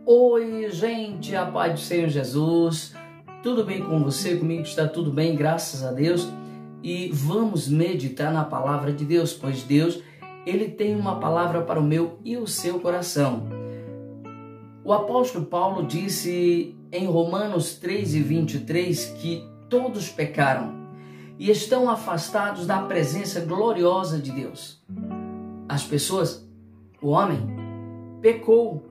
Oi, gente, a paz do Senhor Jesus. Tudo bem com você? Comigo está tudo bem, graças a Deus. E vamos meditar na palavra de Deus, pois Deus, Ele tem uma palavra para o meu e o seu coração. O apóstolo Paulo disse em Romanos 3:23 que todos pecaram e estão afastados da presença gloriosa de Deus. As pessoas, o homem, pecou,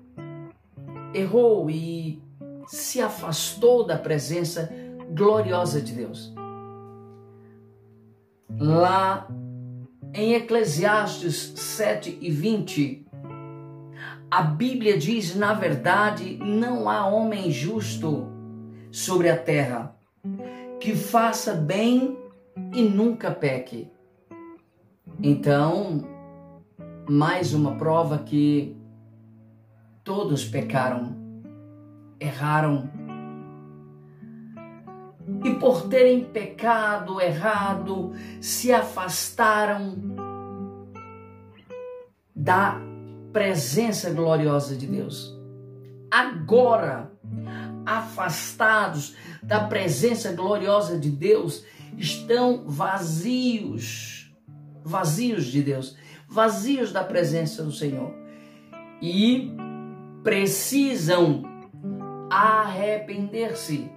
errou e se afastou da presença gloriosa de Deus. Lá em Eclesiastes 7:20, a Bíblia diz: na verdade, não há homem justo sobre a terra que faça bem e nunca peque. Então, mais uma prova que todos pecaram, erraram. E por terem pecado, errado, se afastaram da presença gloriosa de Deus. Agora, afastados da presença gloriosa de Deus, estão vazios de Deus, vazios da presença do Senhor. E precisam arrepender-se.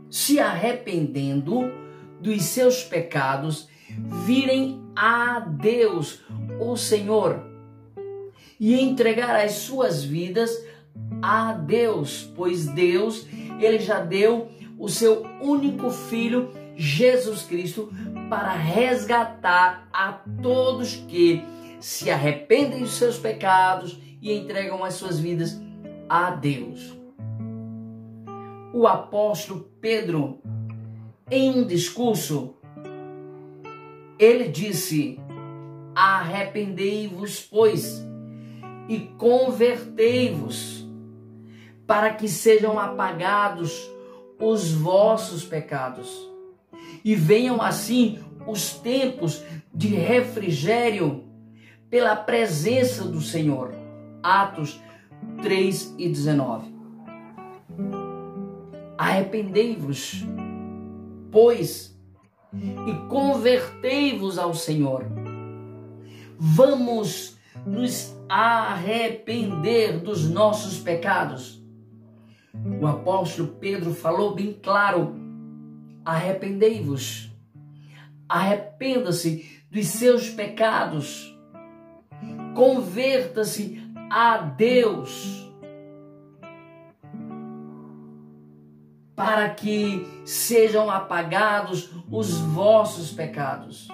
Se arrependendo dos seus pecados, virem a Deus, o Senhor, e entregar as suas vidas a Deus, pois Deus, Ele já deu o seu único Filho, Jesus Cristo, para resgatar a todos que se arrependem dos seus pecados e entregam as suas vidas a Deus. O apóstolo Pedro, em um discurso, ele disse: arrependei-vos, pois, e convertei-vos, para que sejam apagados os vossos pecados, e venham assim os tempos de refrigério pela presença do Senhor. Atos 3:19. Arrependei-vos, pois, e convertei-vos ao Senhor. Vamos nos arrepender dos nossos pecados. O apóstolo Pedro falou bem claro: arrependei-vos. Arrependa-se dos seus pecados. Converta-se a Deus, para que sejam apagados os vossos pecados.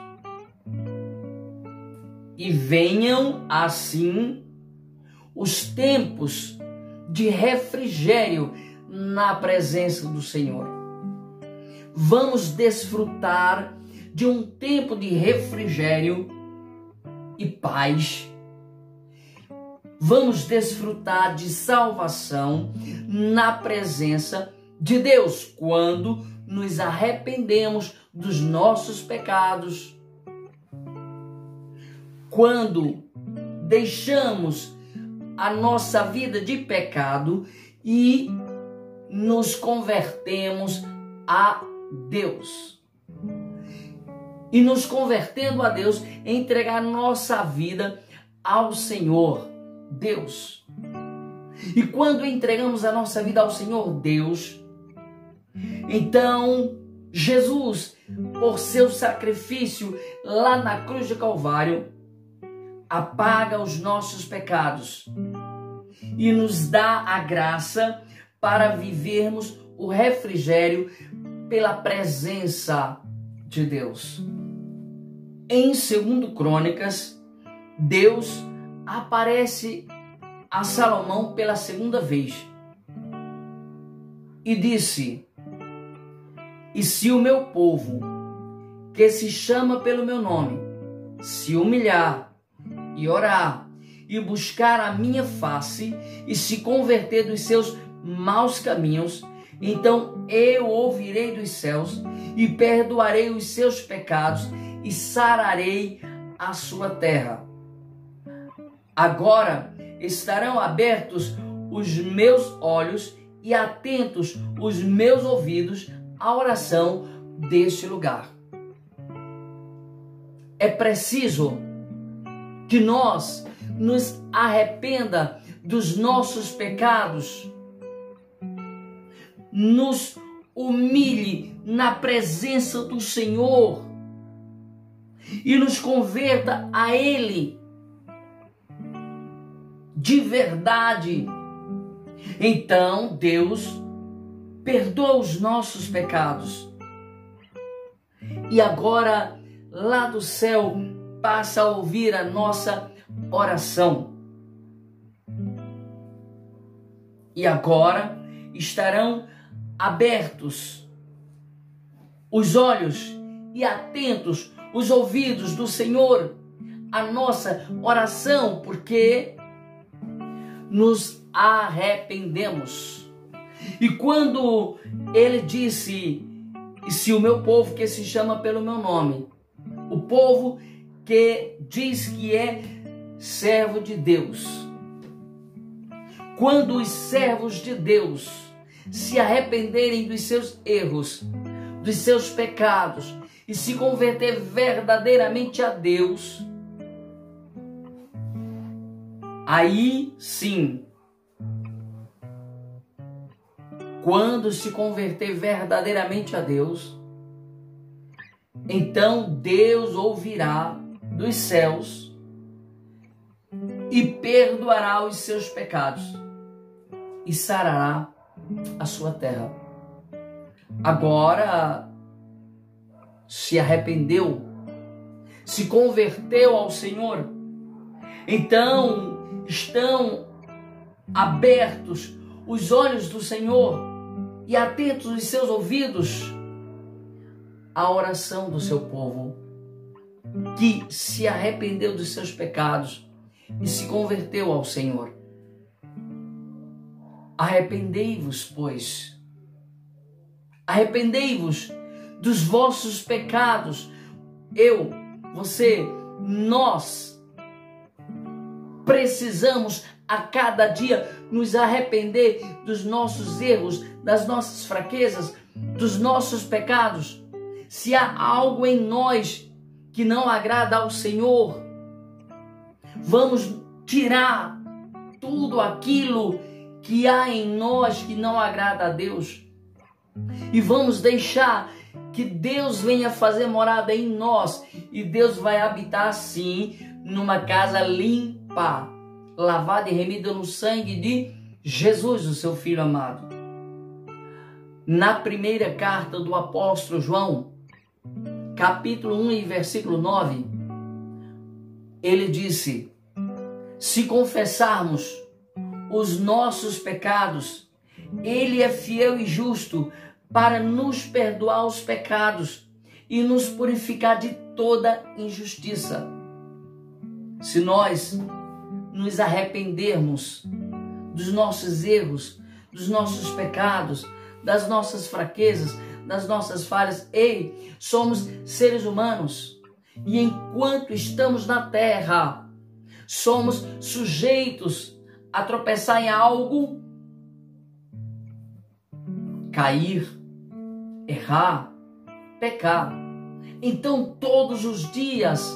E venham assim os tempos de refrigério na presença do Senhor. Vamos desfrutar de um tempo de refrigério e paz. Vamos desfrutar de salvação na presença de Deus, quando nos arrependemos dos nossos pecados, quando deixamos a nossa vida de pecado e nos convertemos a Deus. E nos convertendo a Deus, entregar nossa vida ao Senhor Deus. E quando entregamos a nossa vida ao Senhor Deus, então Jesus, por seu sacrifício lá na cruz de Calvário, apaga os nossos pecados e nos dá a graça para vivermos o refrigério pela presença de Deus. Em 2 Crônicas, Deus aparece a Salomão pela segunda vez e disse: e se o meu povo, que se chama pelo meu nome, se humilhar e orar e buscar a minha face e se converter dos seus maus caminhos, então eu ouvirei dos céus e perdoarei os seus pecados e sararei a sua terra. Agora estarão abertos os meus olhos e atentos os meus ouvidos à oração deste lugar. É preciso que nós nos arrependa dos nossos pecados, nos humilhe na presença do Senhor e nos converta a Ele de verdade. Então Deus perdoa os nossos pecados e agora lá do céu passa a ouvir a nossa oração. E agora estarão abertos os olhos e atentos os ouvidos do Senhor à nossa oração, porque nos arrependemos. E quando ele disse: e se o meu povo que se chama pelo meu nome, o povo que diz que é servo de Deus, quando os servos de Deus se arrependerem dos seus erros, dos seus pecados e se converter verdadeiramente a Deus, aí sim, quando se converter verdadeiramente a Deus, então Deus ouvirá dos céus e perdoará os seus pecados e sarará a sua terra. Agora, se arrependeu, se converteu ao Senhor, então estão abertos os olhos do Senhor e atentos os seus ouvidos à oração do seu povo, que se arrependeu dos seus pecados e se converteu ao Senhor. Arrependei-vos, pois. Arrependei-vos dos vossos pecados. Eu, você, nós precisamos a cada dia nos arrepender dos nossos erros, das nossas fraquezas, dos nossos pecados. Se há algo em nós que não agrada ao Senhor, vamos tirar tudo aquilo que há em nós que não agrada a Deus e vamos deixar que Deus venha fazer morada em nós, e Deus vai habitar sim numa casa limpa, lavada e remida no sangue de Jesus, o seu Filho amado. Na primeira carta do apóstolo João, capítulo 1 e versículo 9, ele disse: se confessarmos os nossos pecados, Ele é fiel e justo para nos perdoar os pecados e nos purificar de toda injustiça. Se nós nos arrependermos dos nossos erros, dos nossos pecados, das nossas fraquezas, das nossas falhas, somos seres humanos e enquanto estamos na terra, somos sujeitos a tropeçar em algo, cair, errar, pecar. Então todos os dias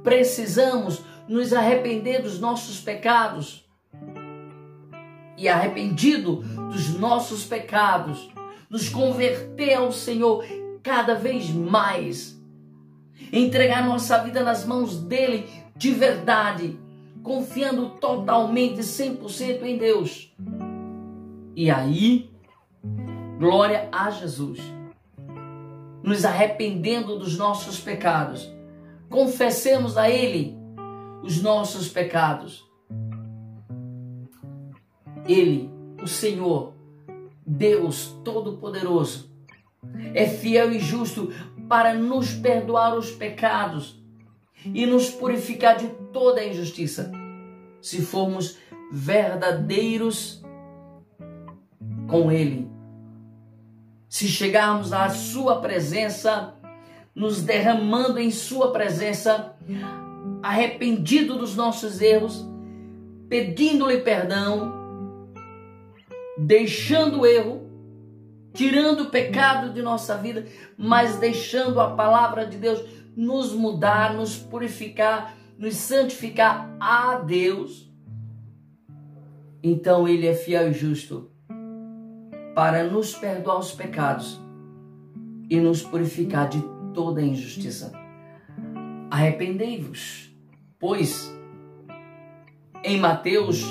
precisamos nos arrepender dos nossos pecados. E arrependido dos nossos pecados, nos converter ao Senhor cada vez mais. Entregar nossa vida nas mãos dele de verdade, confiando totalmente, 100% em Deus. E aí, glória a Jesus. Nos arrependendo dos nossos pecados, confessemos a Ele os nossos pecados. Ele, o Senhor, Deus Todo-Poderoso, é fiel e justo para nos perdoar os pecados e nos purificar de toda a injustiça, se formos verdadeiros com Ele. Se chegarmos à sua presença, nos derramando em sua presença, arrependido dos nossos erros, pedindo-lhe perdão deixando o erro, tirando o pecado de nossa vida, mas deixando a palavra de Deus nos mudar, nos purificar, nos santificar a Deus, então Ele é fiel e justo para nos perdoar os pecados e nos purificar de toda injustiça. Arrependei-vos, pois, em Mateus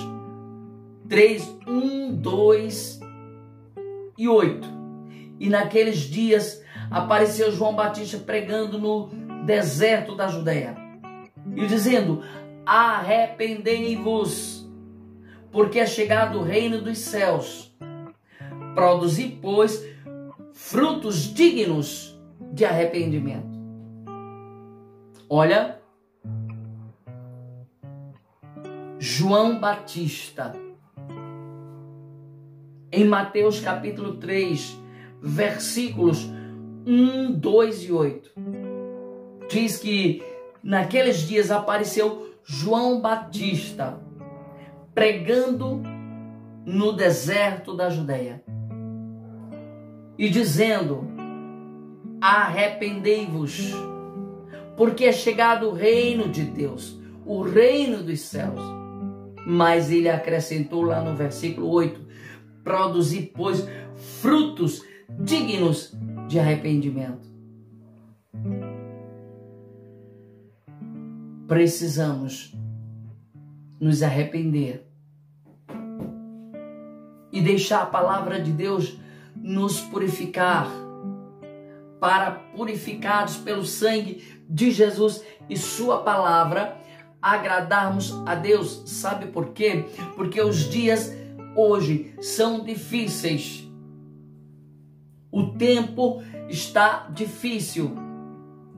3, 1, 2 e 8. E naqueles dias apareceu João Batista pregando no deserto da Judéia e dizendo: arrependei-vos, porque é chegado o reino dos céus. Produzi, pois, frutos dignos de arrependimento. Olha, João Batista, em Mateus capítulo 3, versículos 1, 2 e 8, diz que naqueles dias apareceu João Batista pregando no deserto da Judéia e dizendo: arrependei-vos, porque é chegado o reino de Deus, o reino dos céus. Mas ele acrescentou lá no versículo 8: produzi, pois, frutos dignos de arrependimento. Precisamos nos arrepender e deixar a palavra de Deus nos purificar, para, purificados pelo sangue de Jesus e sua palavra, agradarmos a Deus. Sabe por quê? Porque os dias hoje são difíceis. O tempo está difícil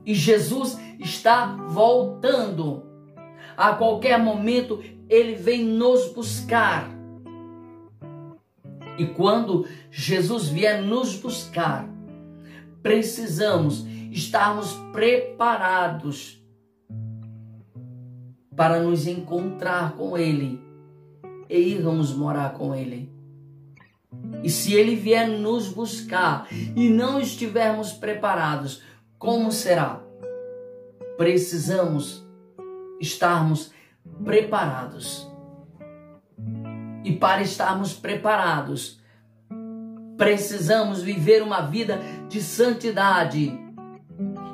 e Jesus está voltando. A qualquer momento Ele vem nos buscar. E quando Jesus vier nos buscar, precisamos estarmos preparados para nos encontrar com Ele e irmos morar com Ele. E se Ele vier nos buscar e não estivermos preparados, como será? Precisamos estarmos preparados. E para estarmos preparados, precisamos viver uma vida de santidade.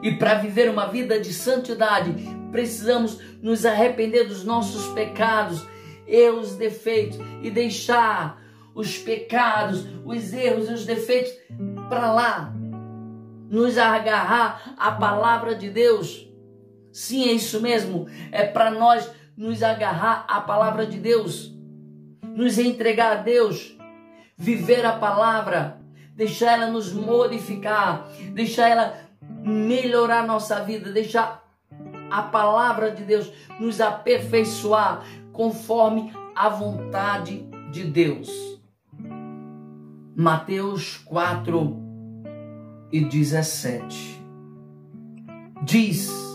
E para viver uma vida de santidade, precisamos nos arrepender dos nossos pecados, erros, defeitos, e deixar os pecados, os erros e os defeitos para lá. Nos agarrar à palavra de Deus. Sim, é isso mesmo. É para nós nos agarrar à palavra de Deus. Nos entregar a Deus. Viver a palavra. Deixar ela nos modificar. Deixar ela melhorar nossa vida. Deixar a palavra de Deus nos aperfeiçoar conforme a vontade de Deus. Mateus 4 e 17 diz: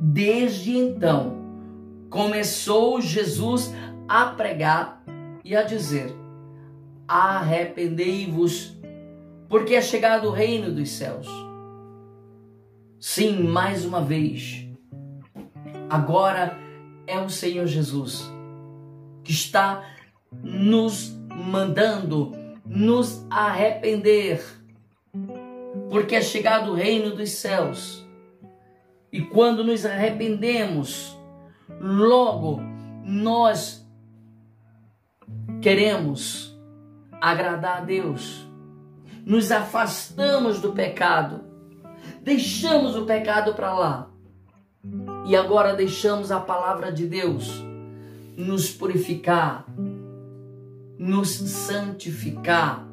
desde então começou Jesus a pregar e a dizer: arrependei-vos, porque é chegado o reino dos céus. Sim, mais uma vez, agora é o Senhor Jesus que está nos mandando nos arrepender, porque é chegado o reino dos céus. E quando nos arrependemos, logo nós queremos agradar a Deus. Nos afastamos do pecado, deixamos o pecado para lá. E agora deixamos a palavra de Deus nos purificar, nos santificar,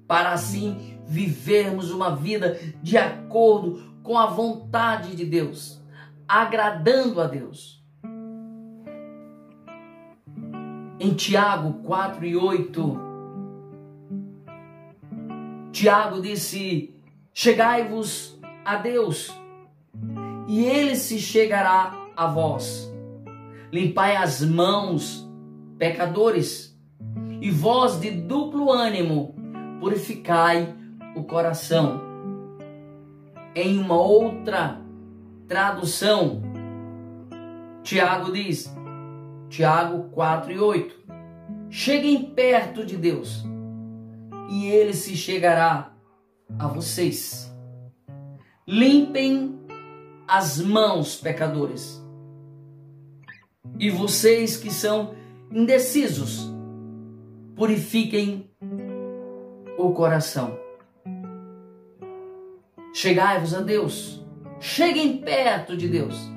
para assim vivermos uma vida de acordo com a vontade de Deus, agradando a Deus. Em Tiago 4 e 8, Tiago disse: chegai-vos a Deus, e Ele se chegará a vós. Limpai as mãos, pecadores, e vós de duplo ânimo, purificai o coração. Em uma outra tradução, Tiago diz, Tiago 4:8, cheguem perto de Deus e Ele se chegará a vocês. Limpem as mãos, pecadores. E vocês que são indecisos, purifiquem o coração. Chegai-vos a Deus. Cheguem perto de Deus.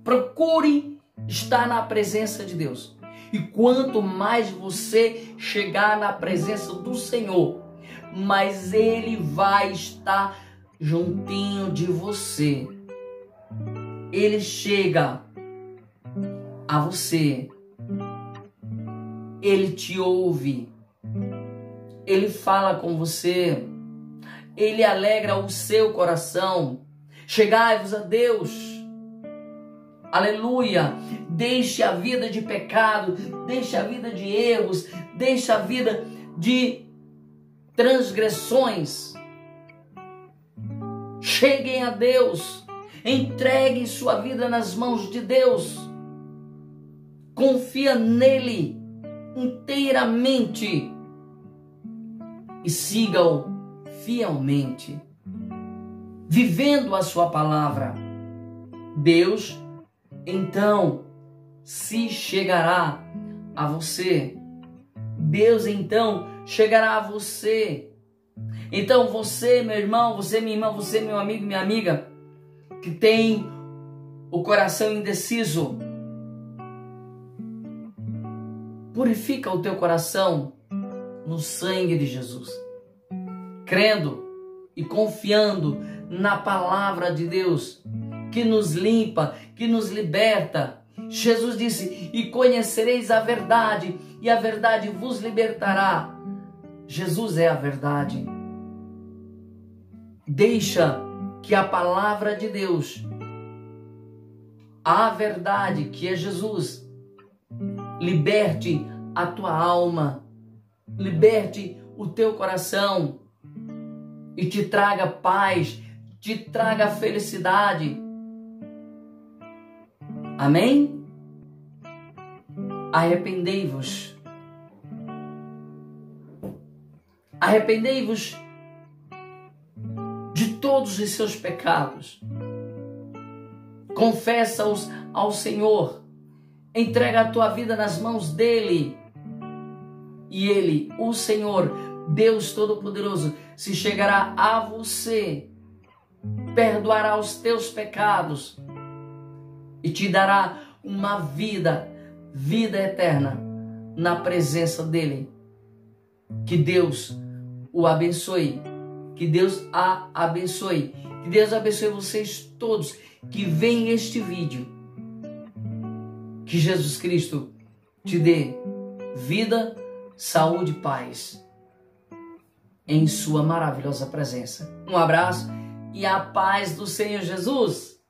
Procurem estar na presença de Deus. E quanto mais você chegar na presença do Senhor, mais Ele vai estar juntinho de você. Ele chega a você. Ele te ouve. Ele fala com você. Ele alegra o seu coração. Chegai-vos a Deus. Aleluia. Deixe a vida de pecado, deixe a vida de erros, deixe a vida de transgressões. Cheguem a Deus. Entregue sua vida nas mãos de Deus. Confia nele inteiramente e siga-o fielmente, vivendo a sua palavra. Deus, então, se chegará a você. Deus, então, chegará a você. Então, você, meu irmão, você, minha irmã, você, meu amigo, minha amiga, que tem o coração indeciso, purifica o teu coração no sangue de Jesus, crendo e confiando na palavra de Deus, que nos limpa, que nos liberta. Jesus disse, e conhecereis a verdade, e a verdade vos libertará. Jesus é a verdade. Deixa que a palavra de Deus, a verdade que é Jesus, liberte a tua alma, liberte o teu coração e te traga paz, te traga felicidade. Amém? Arrependei-vos. Arrependei-vos de todos os seus pecados. Confessa-os ao Senhor. Entrega a tua vida nas mãos dele. E ele, o Senhor, Deus Todo-Poderoso, se chegará a você, perdoará os teus pecados e te dará uma vida eterna na presença dele. Que Deus o abençoe. Que Deus a abençoe. Que Deus abençoe vocês todos que veem este vídeo. Que Jesus Cristo te dê vida, saúde e paz em sua maravilhosa presença. Um abraço e a paz do Senhor Jesus.